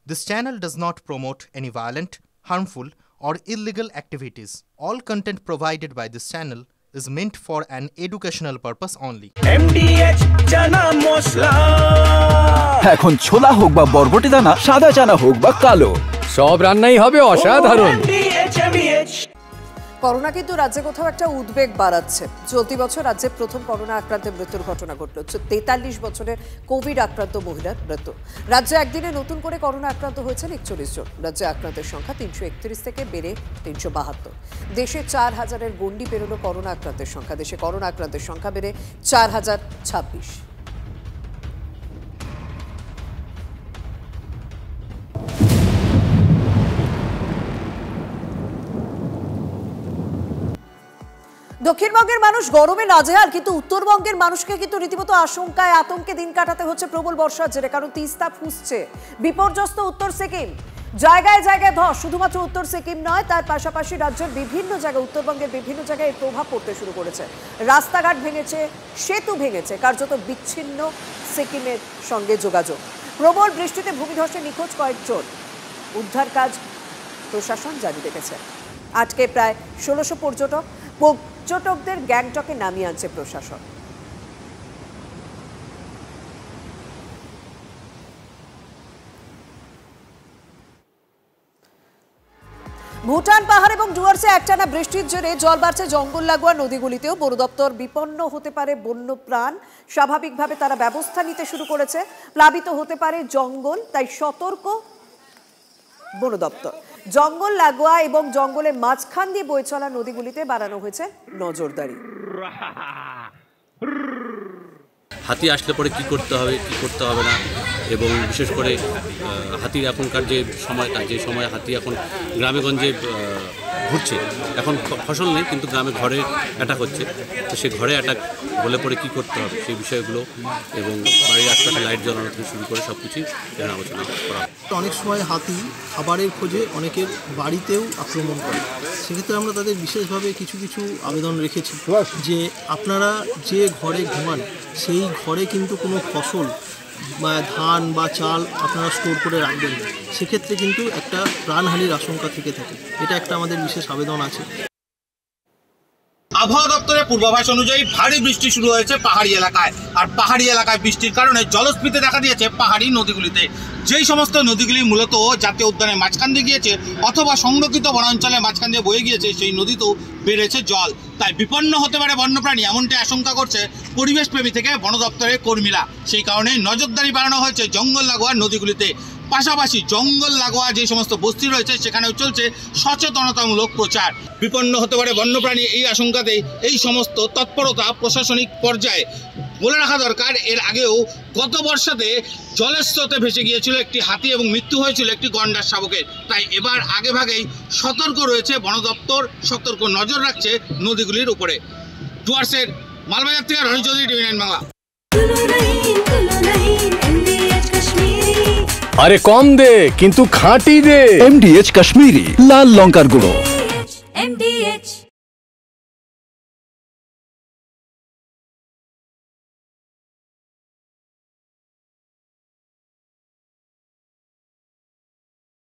This channel does not promote any violent, harmful, or illegal activities. All content provided by this channel is meant for an educational purpose only. MDH chana masala এখন ছোলা হোক বা বরবটি দানা, সাদা চানা হোক বা কালো, সব রান্নাই হবে অসাধারণ। করোনা কিন্তু রাজ্যে কোথাও একটা উদ্বেগ বাড়াচ্ছে। চলতি বছর রাজ্যে প্রথম করোনা আক্রান্তের মৃত্যুর ঘটনা ঘটল। 43 বছরের কোভিড আক্রান্ত মহিলার মৃত্যু। রাজ্যে একদিনে নতুন করে করোনা আক্রান্ত হয়েছেন 41 জন। রাজ্যে আক্রান্তের সংখ্যা 331 থেকে বেড়ে 372। দেশে 4000-এর গণ্ডি পেরোলো করোনা আক্রান্তের সংখ্যা। দেশে করোনা আক্রান্তের সংখ্যা বেড়ে 4026। দক্ষিণবঙ্গের মানুষ গরমে নাজেহাল, কিন্তু উত্তরবঙ্গের মানুষকে কিন্তু রীতিমতো আশঙ্কায় আতঙ্কে দিন কাটাতে হচ্ছে প্রবল বর্ষার জেরে। কারণ তিস্তা ফুঁসছে, বিপর্যস্ত উত্তর সিকিম, জায়গায় জায়গায় ধস। শুধুমাত্র উত্তর সিকিম নয়, তার পাশাপাশি রাজ্যের বিভিন্ন জায়গায়, উত্তরবঙ্গের বিভিন্ন জায়গায় এর প্রভাব পড়তে শুরু করেছে। রাস্তাঘাট ভেঙেছে, সেতু ভেঙেছে, কার্যত বিচ্ছিন্ন সিকিমের সঙ্গে যোগাযোগ। প্রবল বৃষ্টিতে ভূমিধসে নিখোঁজ কয়েকজন। উদ্ধার কাজ প্রশাসন জারি রেখেছে। আটকে প্রায় 1600 পর্যটকদের গ্যাংটকে নামিয়ে আনছে প্রশাসন। ভুটান পাহাড় এবং ডুয়ার্সে একটানা বৃষ্টির জেরে জল বাড়ছে জঙ্গল লাগোয়া নদীগুলিতেও। বন দপ্তর বিপন্ন হতে পারে বন্য প্রাণ, স্বাভাবিকভাবে তারা ব্যবস্থা নিতে শুরু করেছে। প্লাবিত হতে পারে জঙ্গল, তাই সতর্ক বন দপ্তর। জঙ্গল লাগোয়া এবং জঙ্গলের মাঝখান দিয়ে বয়ে চলা নদীগুলিতে বাড়ানো হয়েছে নজরদারি। হাতি আসলে পরে কি করতে হবে, কি করতে হবে না, এবং বিশেষ করে হাতির এখনকার যে সময়টা, যে সময় হাতি এখন গ্রামে গঞ্জে ঘুরছে, এখন ফসল নেই কিন্তু গ্রামে ঘরে অ্যাটাক হচ্ছে, তো সে ঘরে অ্যাটাক হলে পরে কী করতে হবে সেই বিষয়গুলো এবং বাড়ির আশপাশে লাইট জ্বালানো থেকে শুরু করে সব কিছুই আলোচনা করা। অনেক সময় হাতি খাবারের খোঁজে অনেকের বাড়িতেও আক্রমণ করে। সেক্ষেত্রে আমরা তাদের বিশেষভাবে কিছু কিছু আবেদন রেখেছি যে আপনারা যে ঘরে ঘুমান সেই ঘরে কিন্তু কোনো ফসল বা ধান বা চাল আপনারা স্টোর করে রাখবেন, সেক্ষেত্রে কিন্তু একটা প্রাণহানির আশঙ্কা থেকে থাকে। এটা একটা আমাদের বিশেষ আবেদন আছে। আবহাওয়া দপ্তরের পূর্বাভাস অনুযায়ী ভারী বৃষ্টি শুরু হয়েছে পাহাড়ি এলাকায়, আর পাহাড়ি এলাকায় বৃষ্টির কারণে জলস্ফীতি দেখা দিয়েছে পাহাড়ি নদীগুলিতে। যেই সমস্ত নদীগুলি মূলত জাতীয় উদ্যানের মাঝখান দিয়ে গিয়েছে অথবা সংরক্ষিত বনাঞ্চলের মাঝখান দিয়ে বয়ে গিয়েছে, সেই নদীতেও বেড়েছে জল। তাই বিপন্ন হতে পারে বন্যপ্রাণী, এমনটি আশঙ্কা করছে পরিবেশপ্রেমী থেকে বন দপ্তরের কর্মীরা। সেই কারণে নজরদারি বাড়ানো হয়েছে জঙ্গল লাগোয়া নদীগুলিতে। পাশাপাশি জঙ্গল লাগোয়া যে সমস্ত বস্তি রয়েছে সেখানেও চলছে সচেতনতামূলক প্রচার। বিপন্ন হতে পারে বন্যপ্রাণী, এই আশঙ্কাতেই এই সমস্ত তৎপরতা প্রশাসনিক পর্যায়ে। বলে রাখা দরকার, এর আগেও গত বর্ষাতে জলের স্রোতে ভেসে গিয়েছিল একটি হাতি এবং মৃত্যু হয়েছিল একটি গন্ডার শাবকের। তাই এবার আগেভাগেই সতর্ক রয়েছে বন দপ্তর, সতর্ক নজর রাখছে নদীগুলির উপরে। ডুয়ার্সের মালবাজার থেকে রনি চৌধুরী, TV9 বাংলা। আরে কম দে কিন্তু খাঁটি দে। MDH কাশ্মীরি লাল লঙ্কার গুঁড়ো।